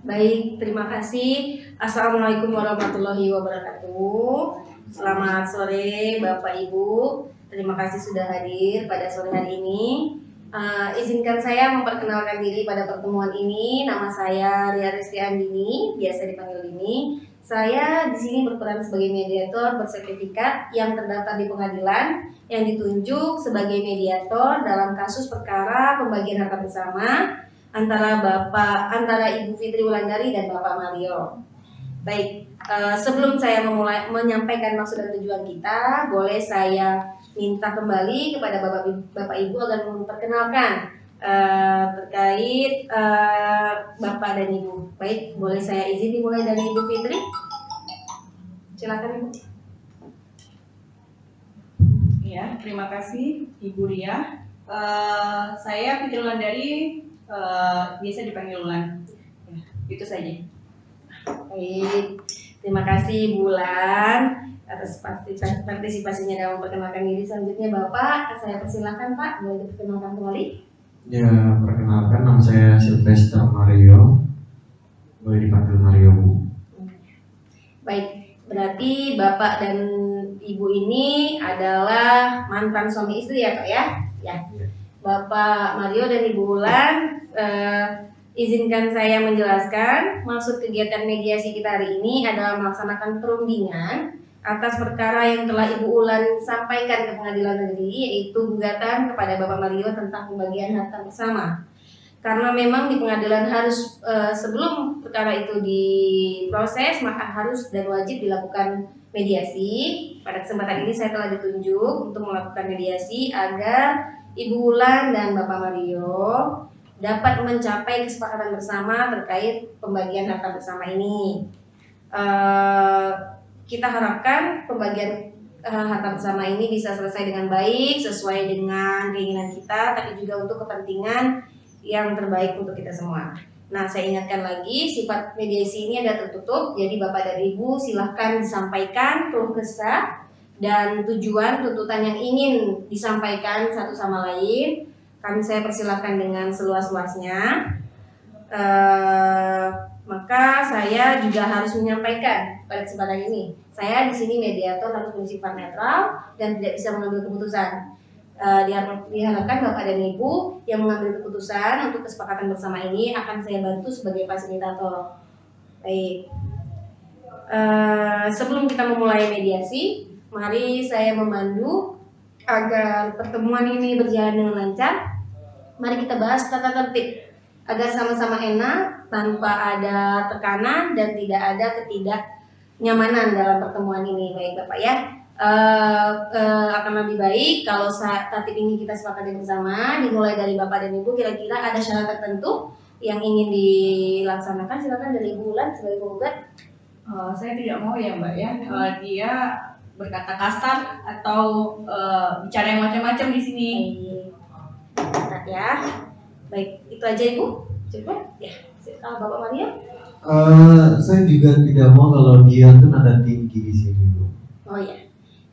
Baik, terima kasih. Assalamualaikum warahmatullahi wabarakatuh. Selamat sore Bapak Ibu. Terima kasih sudah hadir pada sore hari ini. Izinkan saya memperkenalkan diri pada pertemuan ini. Nama saya Ria Rizky Andini, biasa dipanggil Dini. Saya di sini berperan sebagai mediator bersertifikat yang terdaftar di pengadilan yang ditunjuk sebagai mediator dalam kasus perkara pembagian harta bersama antara Ibu Fitri Wulandari dan Bapak Mario. Baik, sebelum saya menyampaikan maksud dan tujuan kita, boleh saya minta kembali kepada Bapak Ibu agar memperkenalkan terkait Bapak dan Ibu. Baik, boleh saya izin dimulai dari Ibu Fitri. Silakan Ibu. Ya, terima kasih Ibu Ria. Saya Fitri Wulandari, biasa dipanggil Wulan. Ya, itu saja. Baik, terima kasih Bulan atas partisipasinya dalam memperkenalkan diri. Selanjutnya Bapak, saya persilahkan Pak, boleh diperkenalkan kembali. Ya, perkenalkan nama saya Sylvester Mario, boleh dipanggil Mario Bu. Baik, berarti Bapak dan Ibu ini adalah mantan suami istri ya Pak ya? Ya. Bapak Mario dan Ibu Bulan, izinkan saya menjelaskan maksud kegiatan mediasi kita hari ini adalah melaksanakan perundingan atas perkara yang telah Ibu Ulan sampaikan ke pengadilan negeri, yaitu gugatan kepada Bapak Mario tentang pembagian harta bersama. Karena memang di pengadilan harus sebelum perkara itu diproses, maka harus dan wajib dilakukan mediasi. Pada kesempatan ini saya telah ditunjuk untuk melakukan mediasi agar Ibu Ulan dan Bapak Mario dapat mencapai kesepakatan bersama terkait pembagian harta bersama ini. Kita harapkan pembagian harta bersama ini bisa selesai dengan baik, sesuai dengan keinginan kita, tapi juga untuk kepentingan yang terbaik untuk kita semua. Nah, saya ingatkan lagi, sifat mediasi ini ada tertutup, jadi Bapak dan Ibu silahkan disampaikan keluh kesah dan tujuan tuntutan yang ingin disampaikan satu sama lain. Saya persilahkan dengan seluas-luasnya. Maka saya juga harus menyampaikan pada kesempatan ini, saya di sini mediator harus bersifat netral dan tidak bisa mengambil keputusan. Diharapkan Bapak dan Ibu yang mengambil keputusan untuk kesepakatan bersama ini akan saya bantu sebagai fasilitator. Baik. Sebelum kita memulai mediasi, mari saya memandu agar pertemuan ini berjalan dengan lancar. Mari kita bahas tata tertib agar sama-sama enak, tanpa ada tekanan dan tidak ada ketidaknyamanan dalam pertemuan ini. Baik Bapak ya, akan lebih baik kalau tertib ini kita sepakati bersama, dimulai dari Bapak dan Ibu. Kira-kira ada syarat tertentu yang ingin dilaksanakan? Silakan dari Ibu Ulan sebagai penggugat. Saya tidak mau ya Mbak ya, dia berkata kasar atau bicara yang macam-macam di sini. Baik, ya. Baik, itu aja Ibu. Cukup? Ya. Bapak Mario? Saya juga tidak mau kalau dia tuh nada tinggi di sini Bu. Oh ya.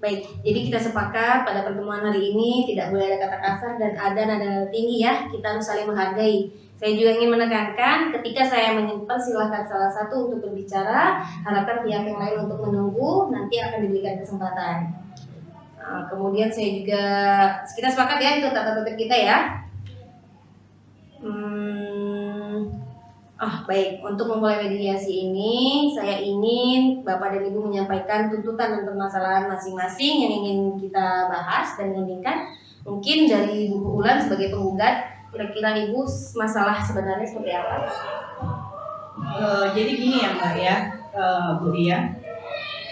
Baik, jadi kita sepakat pada pertemuan hari ini tidak boleh ada kata kasar dan ada nada tinggi ya. Kita harus saling menghargai. Saya juga ingin menekankan ketika saya mempersilahkan salah satu untuk berbicara, harapkan pihak yang lain untuk menunggu, nanti akan diberikan kesempatan. Kemudian saya juga, kita sepakat ya itu tata tertib kita ya. Baik, untuk memulai mediasi ini, saya ingin Bapak dan Ibu menyampaikan tuntutan dan permasalahan masing-masing yang ingin kita bahas dan bandingkan. Mungkin dari Ibu Ulan sebagai penggugat, kira-kira Ibu masalah sebenarnya seperti apa? Jadi gini ya Mbak ya, Bu Ria,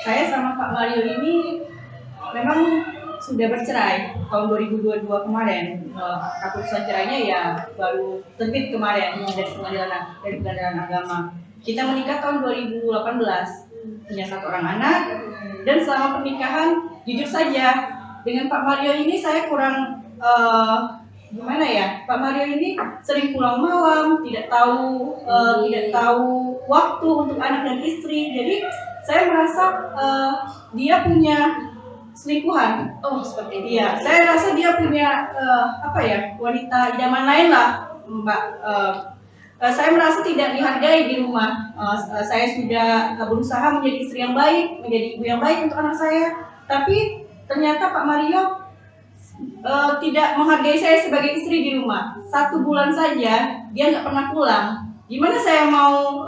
saya sama Pak Mario ini memang sudah bercerai tahun 2022 kemarin. Keputusan cerainya ya baru terbit kemarin dari pengadilan agama. Kita menikah tahun 2018, punya 1 orang anak, dan selama pernikahan jujur saja dengan Pak Mario ini saya kurang gimana ya, Pak Mario ini sering pulang malam, tidak tahu waktu untuk anak dan istri. Jadi saya merasa dia punya selingkuhan. Oh, seperti itu. Iya, saya rasa dia punya wanita idaman lain lah, Mbak. saya merasa tidak dihargai di rumah. Saya sudah berusaha menjadi istri yang baik, menjadi ibu yang baik untuk anak saya, tapi ternyata Pak Mario tidak menghargai saya sebagai istri di rumah. 1 bulan saja dia nggak pernah pulang. Gimana saya mau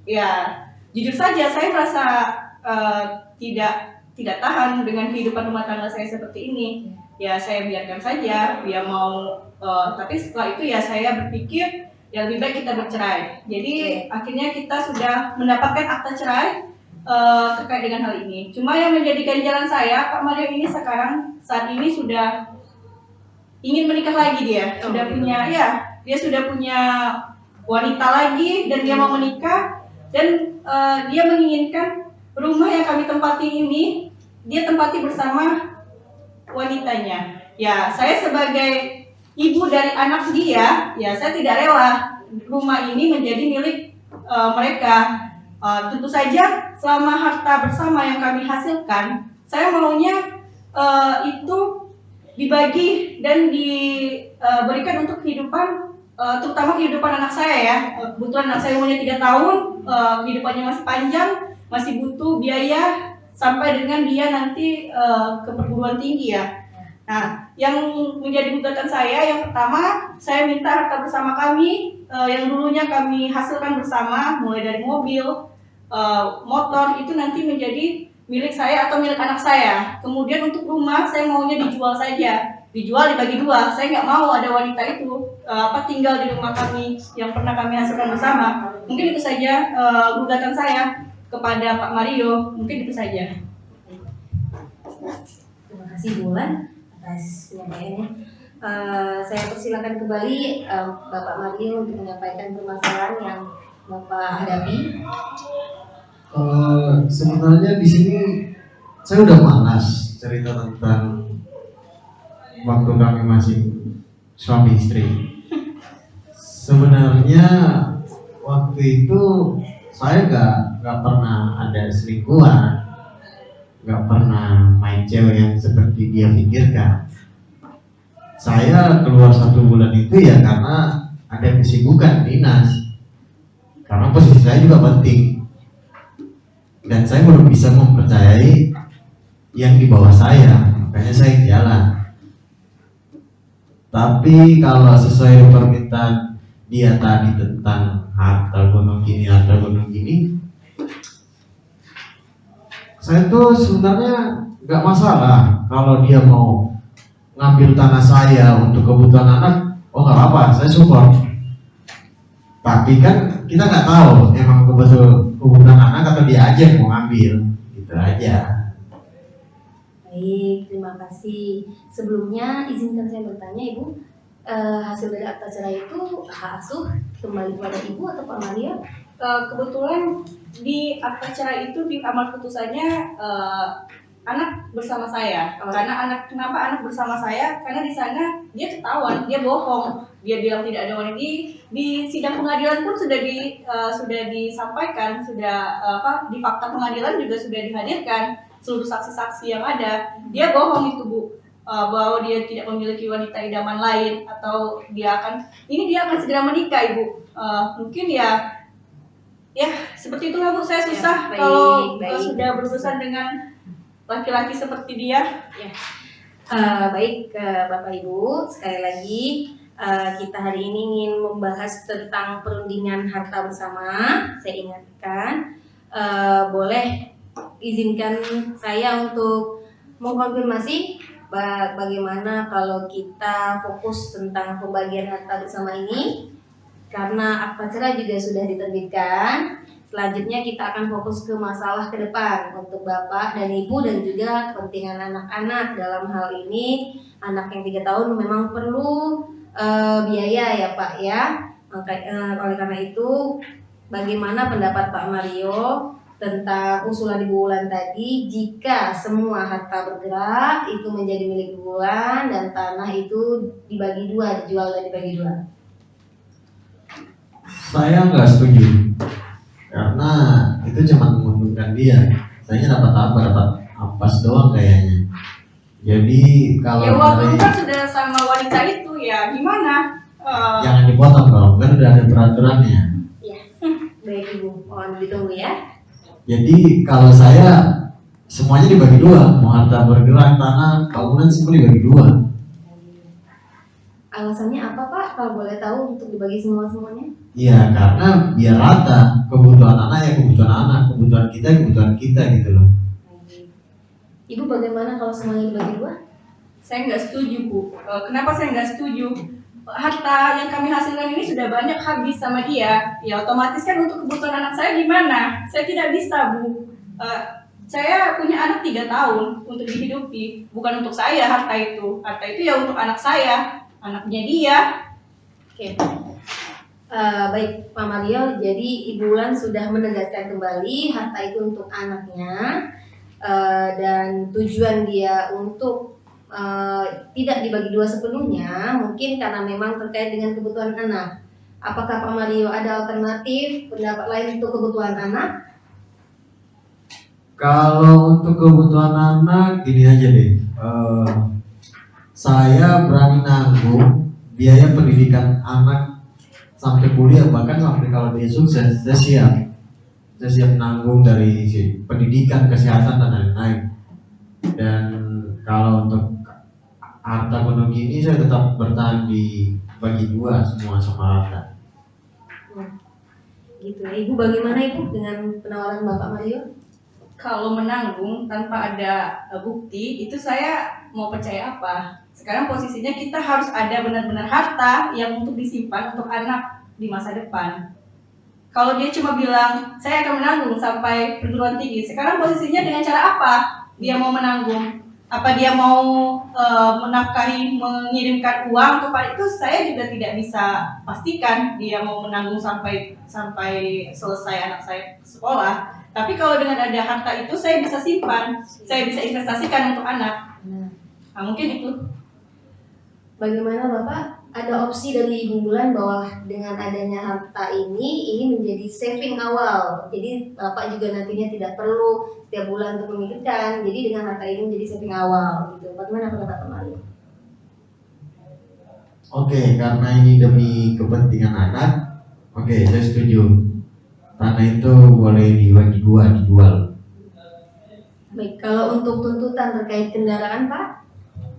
ya jujur saja saya merasa tidak tahan dengan kehidupan rumah tangga saya seperti ini. Ya saya biarkan saja dia mau, tapi setelah itu ya saya berpikir ya lebih baik kita bercerai. Jadi akhirnya kita sudah mendapatkan akta cerai terkait dengan hal ini. Cuma yang menjadi ganjalan saya, Pak Mario ini saat ini sudah ingin menikah lagi. Dia sudah punya wanita lagi dan dia mau menikah, dan dia menginginkan rumah yang kami tempati ini dia tempati bersama wanitanya. Ya, saya sebagai ibu dari anak dia, ya saya tidak rela rumah ini menjadi milik mereka. Tentu saja selama harta bersama yang kami hasilkan, saya maunya itu dibagi dan diberikan untuk kehidupan, terutama kehidupan anak saya ya. Kebetulan anak saya umurnya 3 tahun, kehidupannya masih panjang, masih butuh biaya sampai dengan dia nanti ke perguruan tinggi ya. Nah, yang menjadi gugatan saya yang pertama, saya minta harta bersama kami yang dulunya kami hasilkan bersama, mulai dari mobil, motor, itu nanti menjadi milik saya atau milik anak saya. Kemudian untuk rumah saya maunya dijual saja, dijual dibagi 2. Saya nggak mau ada wanita itu tinggal di rumah kami yang pernah kami hasilkan bersama. Mungkin itu saja gugatan saya kepada Pak Mario, mungkin itu saja. Terima kasih Bulan atas penyampaiannya. Saya persilakan kembali Bapak Mario untuk menyampaikan permasalahan yang Bapak hadapi. Sebenarnya di sini saya udah malas cerita tentang waktu kami masih suami istri. Sebenarnya waktu itu saya nggak pernah ada selingkuhan, nggak pernah main cewek yang seperti dia pikirkan. Saya keluar 1 bulan itu ya karena ada kesibukan dinas, karena posisi saya juga penting dan saya belum bisa mempercayai yang di bawah saya, makanya saya jalan. Tapi kalau sesuai permintaan dia tadi tentang harta gunung gini, saya tuh sebenarnya nggak masalah kalau dia mau ngambil tanah saya untuk kebutuhan anak, nggak apa-apa, saya support. Tapi kan kita nggak tahu emang kebutuhan anak atau dia aja yang mau ngambil, gitu aja. Baik, terima kasih. Sebelumnya izinkan saya bertanya Ibu, hasil dari akta cerai itu hak asuh kembali kepada Ibu atau Pak Mario? Kebetulan di akta cerai itu di amar putusannya anak bersama saya. Kenapa anak bersama saya? Karena di sana dia ketahuan, dia bohong. Dia bilang tidak ada wanita. Di sidang pengadilan pun sudah disampaikan, di fakta pengadilan juga sudah dihadirkan seluruh saksi-saksi yang ada. Dia bohong itu Bu, bahwa dia tidak memiliki wanita idaman lain atau dia akan segera menikah Ibu. Mungkin ya seperti itulah Bu, saya susah kalau sudah berurusan dengan laki-laki seperti dia. Baik Bapak Ibu, sekali lagi kita hari ini ingin membahas tentang perundingan harta bersama. Saya ingatkan, boleh izinkan saya untuk mengkonfirmasi bagaimana kalau kita fokus tentang pembagian harta bersama ini, karena akta cerai juga sudah diterbitkan. Selanjutnya kita akan fokus ke masalah ke depan untuk Bapak dan Ibu dan juga kepentingan anak-anak. Dalam hal ini anak yang 3 tahun memang perlu biaya ya Pak ya. Oleh karena itu, bagaimana pendapat Pak Mario tentang usulan Ibu Wulan tadi, jika semua harta bergerak itu menjadi milik Ibu Wulan dan tanah itu dibagi 2, dijual dan dibagi 2? Saya nggak setuju, karena itu cuma menguntungkan dia. Saya dapat ampas doang kayaknya. Jadi kalau walaupun kan sudah sama wanita itu ya gimana? Jangan dipotong dong, kan udah ada peraturannya. Ya, baik Ibu, mohon ditunggu ya. Jadi kalau saya semuanya dibagi dua, mau harta bergerak, tanah, bangunan semua dibagi dua. Alasannya apa Pak, kalau boleh tahu untuk dibagi semuanya? Iya, karena biar rata, kebutuhan anak ya kebutuhan anak, kebutuhan kita ya kebutuhan kita gitu loh. Ibu bagaimana kalau semuanya dibagi dua? Saya nggak setuju, Bu. Kenapa saya nggak setuju? Harta yang kami hasilkan ini sudah banyak habis sama dia. Ya otomatis kan untuk kebutuhan anak saya gimana? Saya tidak bisa, Bu. Saya punya anak 3 tahun untuk dihidupi. Bukan untuk saya harta itu. Harta itu ya untuk anak saya, anaknya dia. Oke. Baik Pak Mario, jadi Ibu Wulan sudah menegaskan kembali harta itu untuk anaknya, dan tujuan dia untuk tidak dibagi dua sepenuhnya mungkin karena memang terkait dengan kebutuhan anak. Apakah Pak Mario ada alternatif pendapat lain untuk kebutuhan anak? Kalau untuk kebutuhan anak gini aja deh, saya berani nanggung biaya pendidikan anak sampai kuliah, bahkan sampai kalau dia sukses, saya siap nanggung dari pendidikan, kesehatan dan lain-lain. Dan kalau untuk harta gunung gini saya tetap bertahan di bagi dua semua sama rata. Gitu ya. Ibu bagaimana Ibu dengan penawaran Bapak Mario? Kalau menanggung tanpa ada bukti, itu saya mau percaya apa? Sekarang posisinya kita harus ada benar-benar harta yang untuk disimpan untuk anak di masa depan. Kalau dia cuma bilang, saya akan menanggung sampai perguruan tinggi, sekarang posisinya dengan cara apa dia mau menanggung? Apa dia mau menafkahi, mengirimkan uang kepada itu? Saya juga tidak bisa pastikan dia mau menanggung sampai selesai anak saya sekolah. Tapi kalau dengan ada harta itu saya bisa simpan, saya bisa investasikan untuk anak. Nah, mungkin itu. Bagaimana Bapak? Ada opsi dari Ibu Wulan bahwa dengan adanya harta ini menjadi saving awal. Jadi Bapak juga nantinya tidak perlu setiap bulan untuk memikirkan. Jadi dengan harta ini menjadi saving awal gitu. Bagaimana pendapat Pak Mario? Oke, karena ini demi kepentingan anak, oke, saya setuju. Tanah itu boleh dibagi dua, dijual. Baik, kalau untuk tuntutan terkait kendaraan Pak?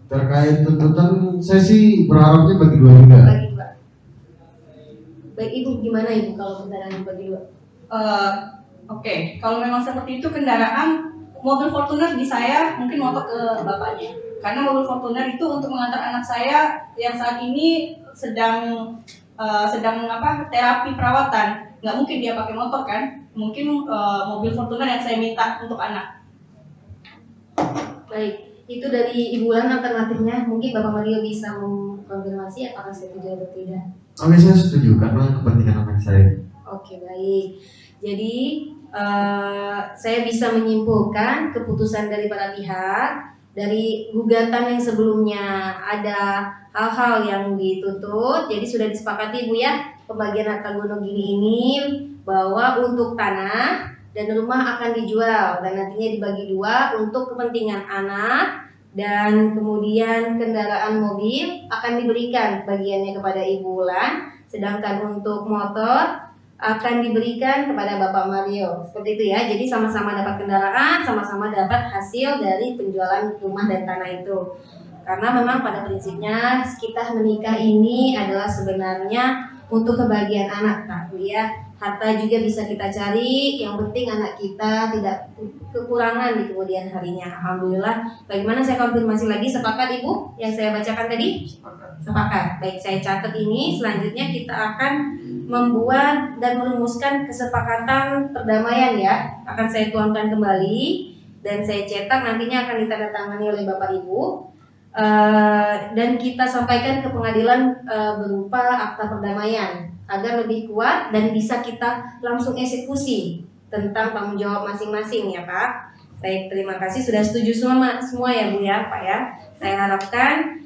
Terkait tuntutan, saya sih berharapnya bagi dua juga. Bagi dua. Baik Ibu, gimana Ibu kalau kendaraan dibagi dua? Oke, kalau memang seperti itu kendaraan, mobil Fortuner di saya mungkin motor ke bapaknya. Karena mobil Fortuner itu untuk mengantar anak saya yang saat ini sedang terapi perawatan. Nggak mungkin dia pakai motor kan? Mungkin mobil Fortuner yang saya minta untuk anak. Baik. Itu dari Ibu Wulan alternatifnya. Mungkin Bapak Mario bisa mengkonfirmasi apakah setuju atau tidak. Oke, saya setuju karena kepentingan anak saya. Oke, baik. Jadi saya bisa menyimpulkan keputusan dari para pihak. Dari gugatan yang sebelumnya ada hal-hal yang dituntut. Jadi sudah disepakati Bu ya, pembagian harta gonogini ini bahwa untuk tanah dan rumah akan dijual dan nantinya dibagi dua untuk kepentingan anak, dan kemudian kendaraan mobil akan diberikan bagiannya kepada Ibu Wulan, sedangkan untuk motor akan diberikan kepada Bapak Mario. Seperti itu ya. Jadi sama-sama dapat kendaraan, sama-sama dapat hasil dari penjualan rumah dan tanah itu. Karena memang pada prinsipnya kita menikah ini adalah sebenarnya untuk kebahagiaan anak, Kak Bu ya. Harta juga bisa kita cari, yang penting anak kita tidak kekurangan di kemudian harinya. Alhamdulillah. Bagaimana, saya konfirmasi lagi, sepakat Ibu yang saya bacakan tadi? Sepakat. Baik, saya catat ini. Selanjutnya kita akan membuat dan merumuskan kesepakatan perdamaian ya. Akan saya tuangkan kembali dan saya cetak, nantinya akan ditandatangani oleh Bapak Ibu. Dan kita sampaikan ke pengadilan berupa akta perdamaian agar lebih kuat dan bisa kita langsung eksekusi tentang tanggung jawab masing-masing ya Pak. Baik, terima kasih sudah setuju semua ya Bu ya Pak ya. Saya harapkan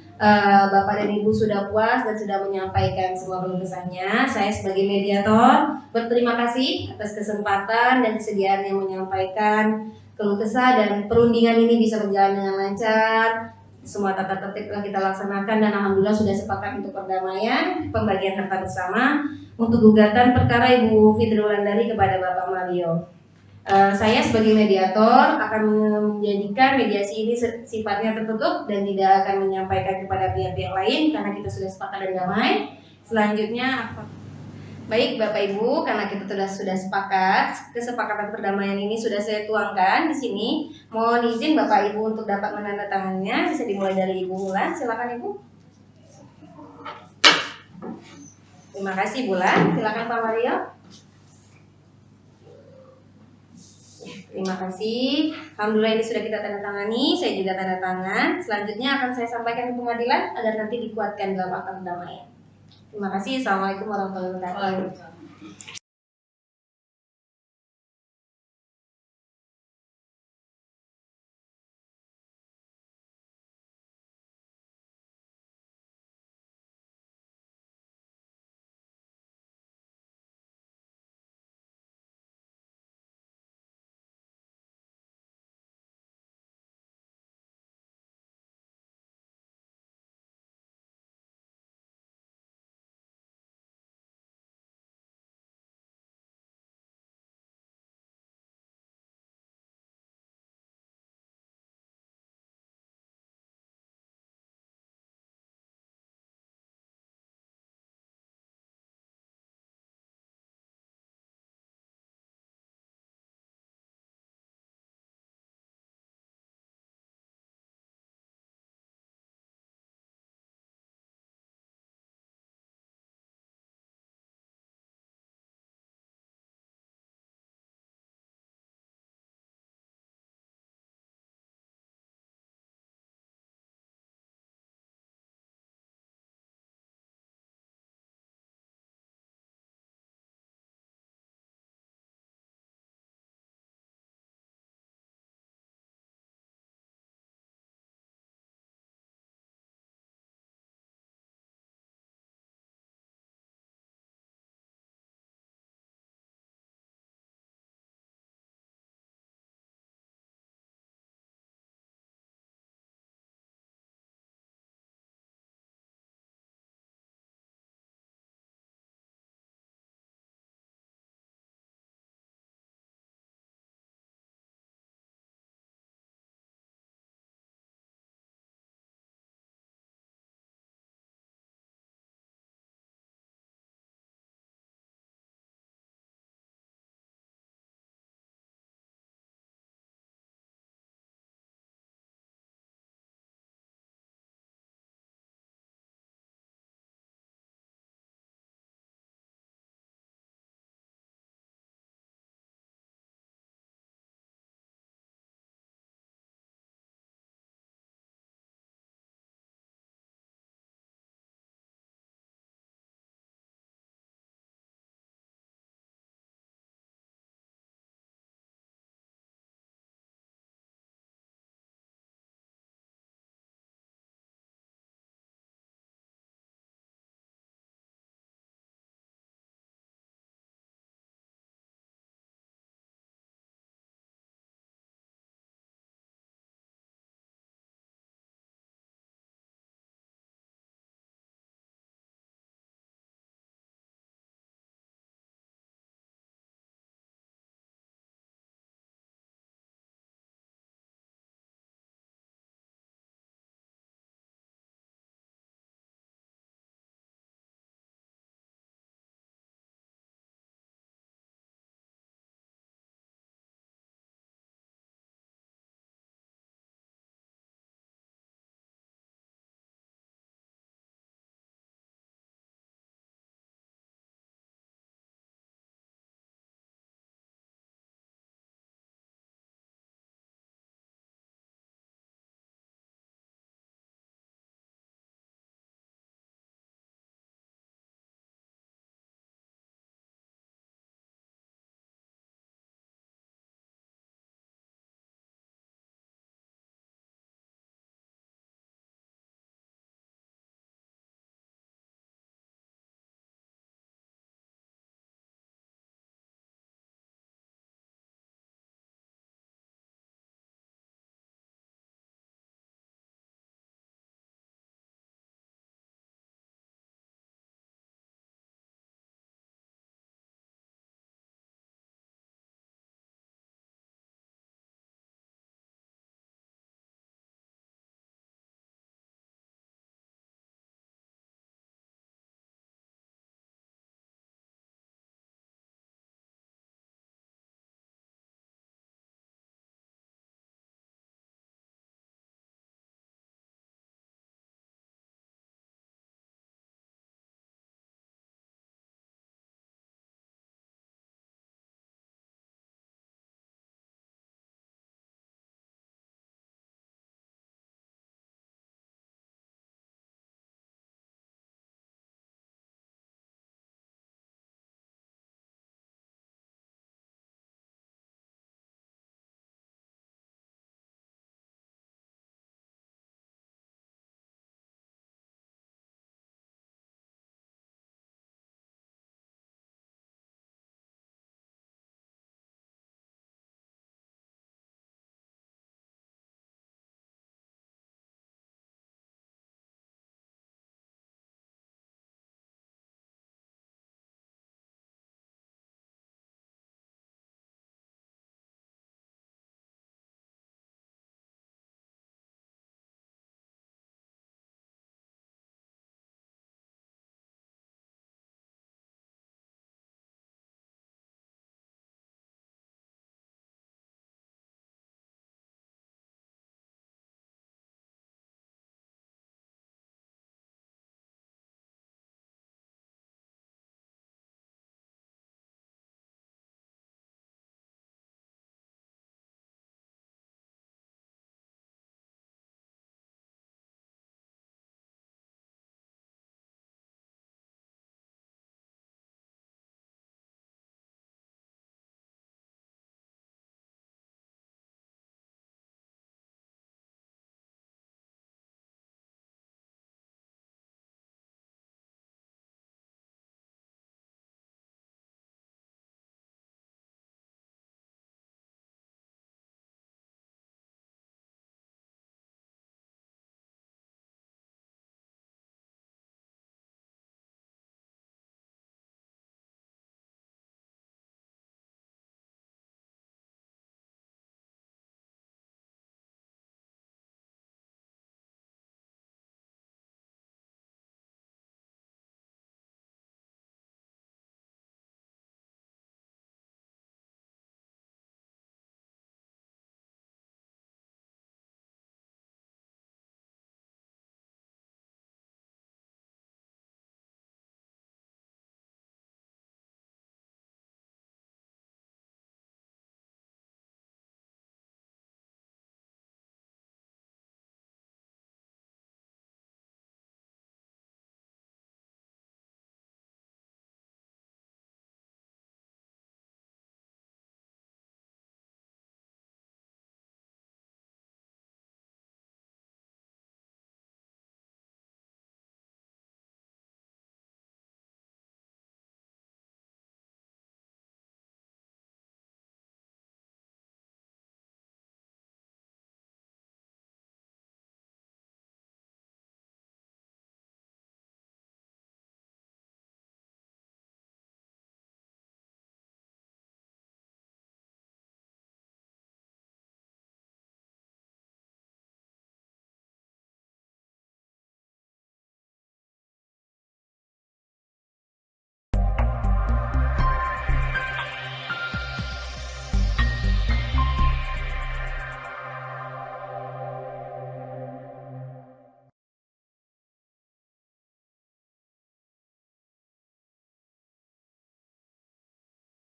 Bapak dan Ibu sudah puas dan sudah menyampaikan semua keluh kesahnya. Saya sebagai mediator berterima kasih atas kesempatan dan kesediaan yang menyampaikan keluh kesah dan perundingan ini bisa berjalan dengan lancar semua tata tertib telah kita laksanakan dan alhamdulillah sudah sepakat untuk perdamaian, pembagian harta bersama untuk gugatan perkara Ibu Fitri Wulandari kepada Bapak Mario. Saya sebagai mediator akan menjadikan mediasi ini sifatnya tertutup dan tidak akan menyampaikan kepada pihak-pihak lain karena kita sudah sepakat dan damai. Selanjutnya, baik Bapak Ibu, karena kita sudah sepakat, kesepakatan perdamaian ini sudah saya tuangkan di sini. Mohon izin Bapak Ibu untuk dapat menandatangannya. Bisa dimulai dari Ibu Bulan, silakan Ibu. Terima kasih Bulan, silakan Pak Mario. Terima kasih. Alhamdulillah ini sudah kita tanda tangani. Saya juga tanda tangan. Selanjutnya akan saya sampaikan ke pengadilan agar nanti dikuatkan dalam akta perdamaian. Terima kasih. Assalamualaikum warahmatullahi wabarakatuh.